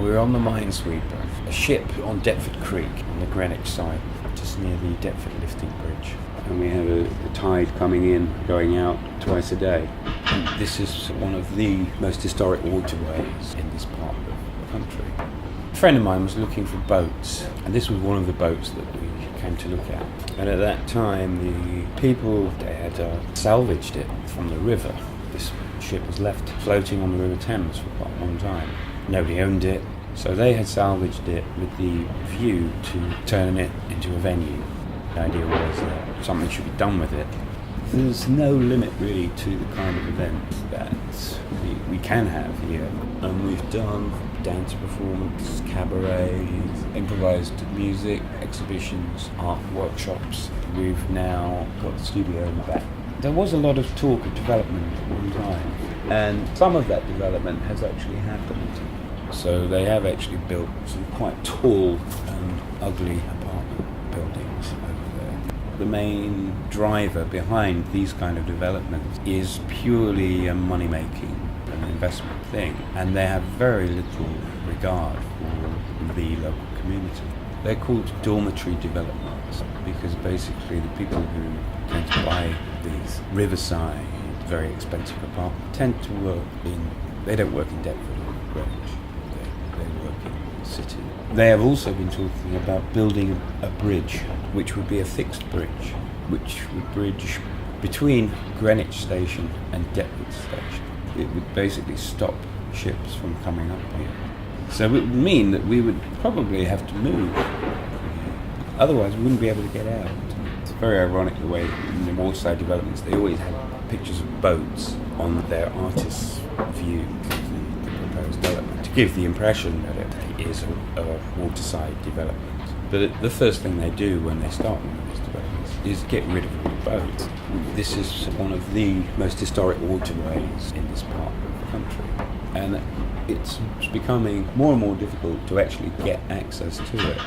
We're on the Minesweeper, a ship on Deptford Creek on the Greenwich side, just near the Deptford Lifting Bridge. And we have a tide coming in, going out twice a day. And this is one of the most historic waterways in this part of the country. A friend of mine was looking for boats, and this was one of the boats that we came to look at. And at that time, the people, they had salvaged it from the river. This ship was left floating on the River Thames for quite a long time. Nobody owned it, so they had salvaged it with the view to turn it into a venue. The idea was that something should be done with it. There's no limit really to the kind of events that we can have here. And we've done dance performance, cabarets, improvised music, exhibitions, art workshops. We've now got the studio in the back. There was a lot of talk of development at one time, and some of that development has actually happened. So they have actually built some quite tall and ugly apartment buildings over there. The main driver behind these kind of developments is purely a money-making and investment thing, and they have very little regard for the local community. They're called dormitory developments because basically the people who tend to buy these riverside, very expensive apartments tend to they don't work in Deptford or Greenwich, they work in the city. They have also been talking about building a bridge, which would be a fixed bridge, which would bridge between Greenwich Station and Deptford Station. It would basically stop ships from coming up here. So it would mean that we would probably have to move. Otherwise we wouldn't be able to get out. It's very ironic the way in the waterside developments they always have pictures of boats on their artist's view of the proposed development to give the impression that it is a waterside development. But the first thing they do when they start one of these developments is get rid of all the boats. This is one of the most historic waterways in this part of the country, and it's becoming more and more difficult to actually get access to it.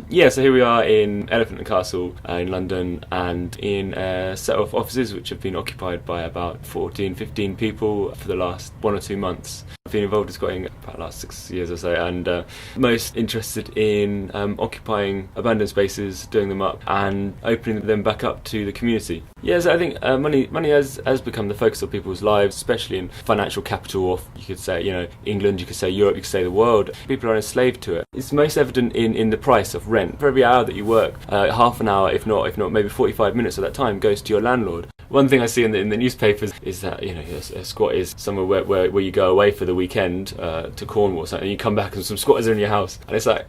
Yeah, so here we are in Elephant and Castle in London, and in a set of offices which have been occupied by about 14, 15 people for the last 1 or 2 months. I've been involved in squatting about the last 6 years or so, and most interested in occupying abandoned spaces, doing them up and opening them back up to the community. Yeah, so I think money has become the focus of people's lives, especially in financial capital, or you could say, England, you could say Europe, you could say the world. People are enslaved to it. It's most evident in the price of rent. For every hour that you work, half an hour, if not maybe 45 minutes of that time goes to your landlord. One thing I see in the newspapers is that a squat is somewhere where you go away for the weekend to Cornwall or something, and you come back and some squatters are in your house. And it's like,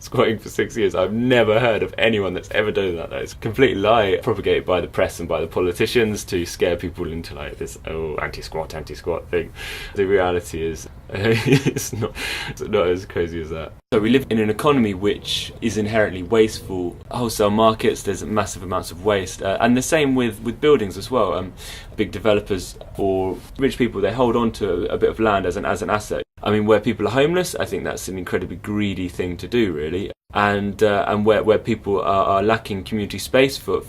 squatting for 6 years, I've never heard of anyone that's ever done that. It's a complete lie propagated by the press and by the politicians to scare people into like this anti-squat thing. The reality is it's not as crazy as that. So we live in an economy which is inherently wasteful. Wholesale markets, there's massive amounts of waste, and the same with buildings as well. Big developers or rich people, they hold on to a bit of land as an asset. Where people are homeless, I think that's an incredibly greedy thing to do, really. And where people are lacking community space for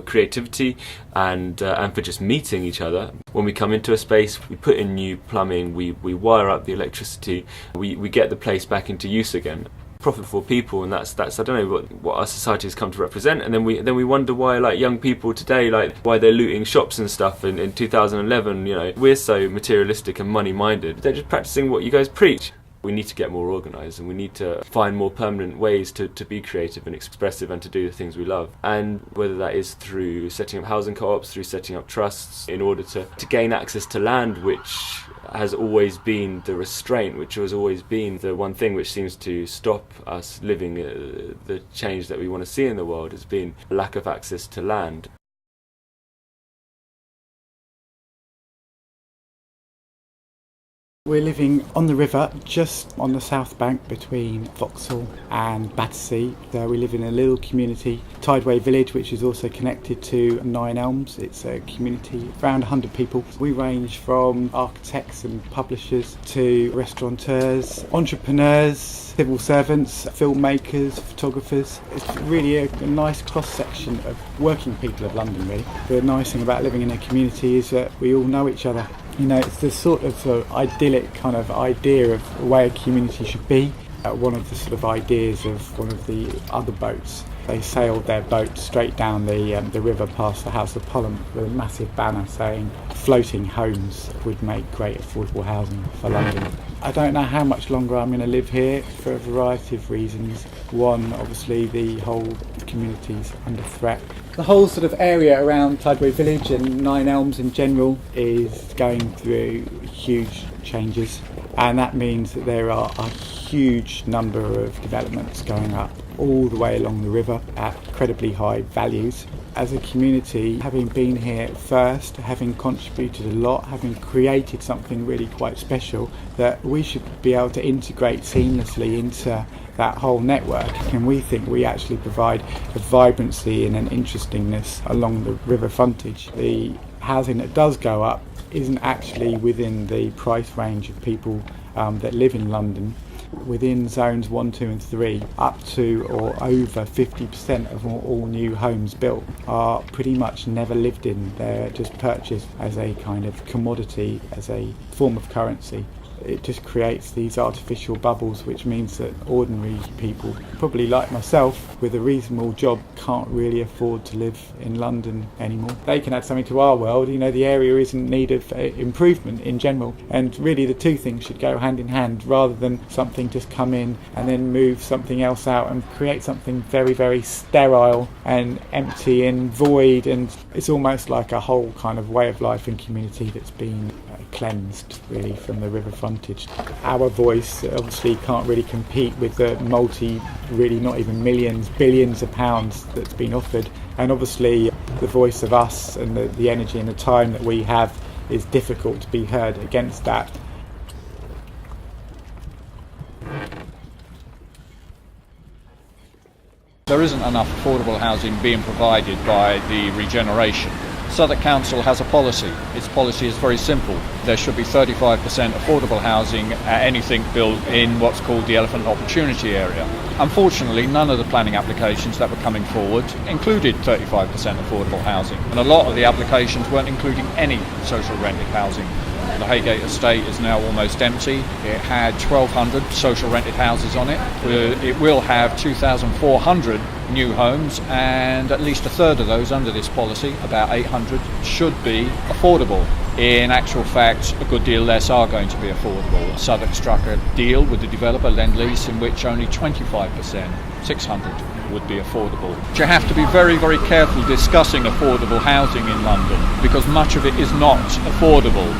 creativity and for just meeting each other. When we come into a space, we put in new plumbing, we wire up the electricity, we get the place back into use again. Profit for people, and that's I don't know what our society has come to represent. And then we wonder why, like, young people today, like, why they're looting shops and stuff in 2011. We're so materialistic and money minded. They're just practicing what you guys preach. We need to get more organised, and we need to find more permanent ways to be creative and expressive and to do the things we love. And whether that is through setting up housing co-ops, through setting up trusts, in order to gain access to land, which has always been the restraint, which has always been the one thing which seems to stop us living the change that we want to see in the world, has been lack of access to land. We're living on the river, just on the south bank between Vauxhall and Battersea. We live in a little community, Tideway Village, which is also connected to Nine Elms. It's a community of around 100 people. We range from architects and publishers to restaurateurs, entrepreneurs, civil servants, filmmakers, photographers. It's really a nice cross-section of working people of London, really. The nice thing about living in a community is that we all know each other. You know, it's the sort of idyllic kind of idea of the way a community should be. One of the sort of ideas of one of the other boats, they sailed their boat straight down the river past the House of Parliament with a massive banner saying floating homes would make great affordable housing for London. I don't know how much longer I'm going to live here for a variety of reasons. One, obviously, the whole community's under threat. The whole sort of area around Tideway Village and Nine Elms in general is going through huge changes, and that means that there are a huge number of developments going up all the way along the river at incredibly high values. As a community, having been here first, having contributed a lot, having created something really quite special, that we should be able to integrate seamlessly into that whole network, and we think we actually provide a vibrancy and an interestingness along the river frontage. The housing that does go up isn't actually within the price range of people that live in London. Within zones 1, 2 and 3, up to or over 50% of all new homes built are pretty much never lived in. They're just purchased as a kind of commodity, as a form of currency. It just creates these artificial bubbles, which means that ordinary people, probably like myself, with a reasonable job, can't really afford to live in London anymore. They can add something to our world. You know, the area is in need of improvement in general, and really the two things should go hand in hand, rather than something just come in and then move something else out and create something very, very sterile and empty and void. And it's almost like a whole kind of way of life and community that's been cleansed really from the river frontage. Our voice obviously can't really compete with the really not even millions, billions of pounds that's been offered, and obviously the voice of us and the energy and the time that we have is difficult to be heard against that. There isn't enough affordable housing being provided by the regeneration. Southwark Council has a policy. Its policy is very simple. There should be 35% affordable housing at anything built in what's called the Elephant Opportunity Area. Unfortunately, none of the planning applications that were coming forward included 35% affordable housing, and a lot of the applications weren't including any social rented housing. The Haygate estate is now almost empty. It had 1,200 social rented houses on it. It will have 2,400 new homes, and at least a third of those under this policy, about 800, should be affordable. In actual fact, a good deal less are going to be affordable. Southwark struck a deal with the developer Lend-Lease in which only 25%, 600, would be affordable. But you have to be very, very careful discussing affordable housing in London, because much of it is not affordable.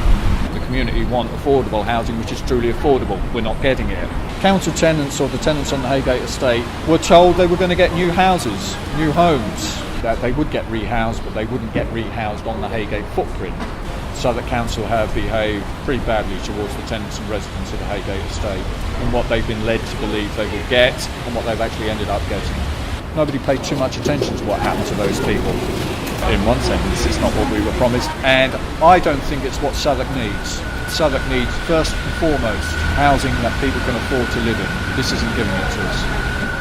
Community want affordable housing which is truly affordable. We're not getting it. Council tenants or the tenants on the Haygate estate were told they were going to get new houses, new homes, that they would get rehoused, but they wouldn't get rehoused on the Haygate footprint. Southwark Council have behaved pretty badly towards the tenants and residents of the Haygate estate, and what they've been led to believe they will get and what they've actually ended up getting. Nobody paid too much attention to what happened to those people. In one sense, it's not what we were promised, and I don't think it's what Southwark needs. Southwark needs, first and foremost, housing that people can afford to live in. This isn't giving it to us.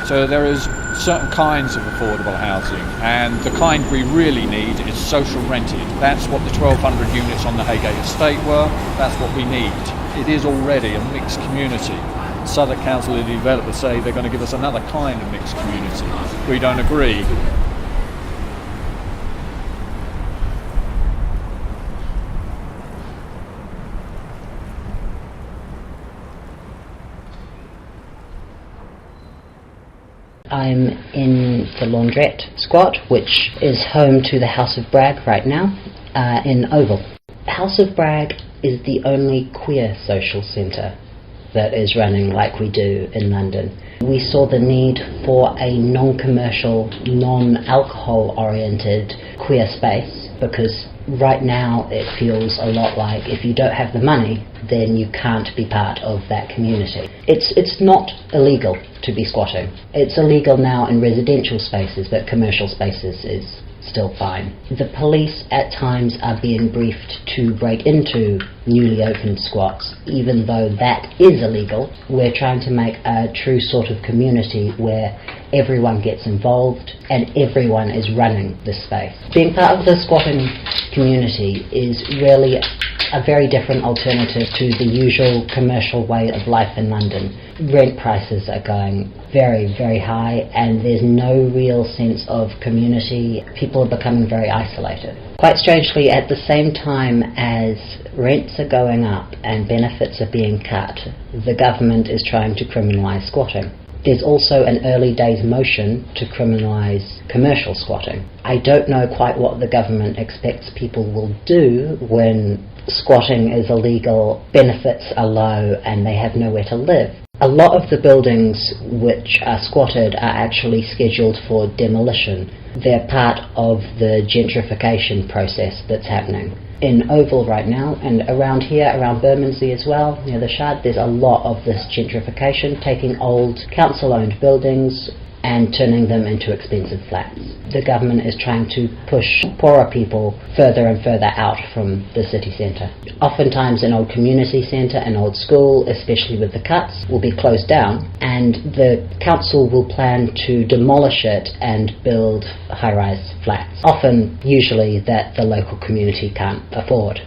So there is certain kinds of affordable housing, and the kind we really need is social rented. That's what the 1,200 units on the Haygate estate were. That's what we need. It is already a mixed community. Southwark Council and the developers say they're going to give us another kind of mixed community. We don't agree. I'm in the Laundrette squat, which is home to the House of Bragg right now, in Oval. House of Bragg is the only queer social centre that is running like we do in London. We saw the need for a non-commercial, non-alcohol oriented queer space because Right now it feels a lot like if you don't have the money, then you can't be part of that community. It's not illegal to be squatting. It's illegal now in residential spaces, but commercial spaces is still fine. The police at times are being briefed to break into newly opened squats, even though that is illegal. We're trying to make a true sort of community where everyone gets involved and everyone is running the space. Being part of the squatting community is really a very different alternative to the usual commercial way of life in London. Rent prices are going very, very high and there's no real sense of community. People are becoming very isolated. Quite strangely, at the same time as rents are going up and benefits are being cut, the government is trying to criminalise squatting. There's also an early days motion to criminalise commercial squatting. I don't know quite what the government expects people will do when squatting is illegal, benefits are low and they have nowhere to live. A lot of the buildings which are squatted are actually scheduled for demolition. They're part of the gentrification process that's happening. In Oval right now, and around here, around Bermondsey as well, near the Shard, there's a lot of this gentrification, taking old council-owned buildings and turning them into expensive flats. The government is trying to push poorer people further and further out from the city centre. Oftentimes an old community centre, an old school, especially with the cuts, will be closed down and the council will plan to demolish it and build high-rise flats, often usually that the local community can't afford.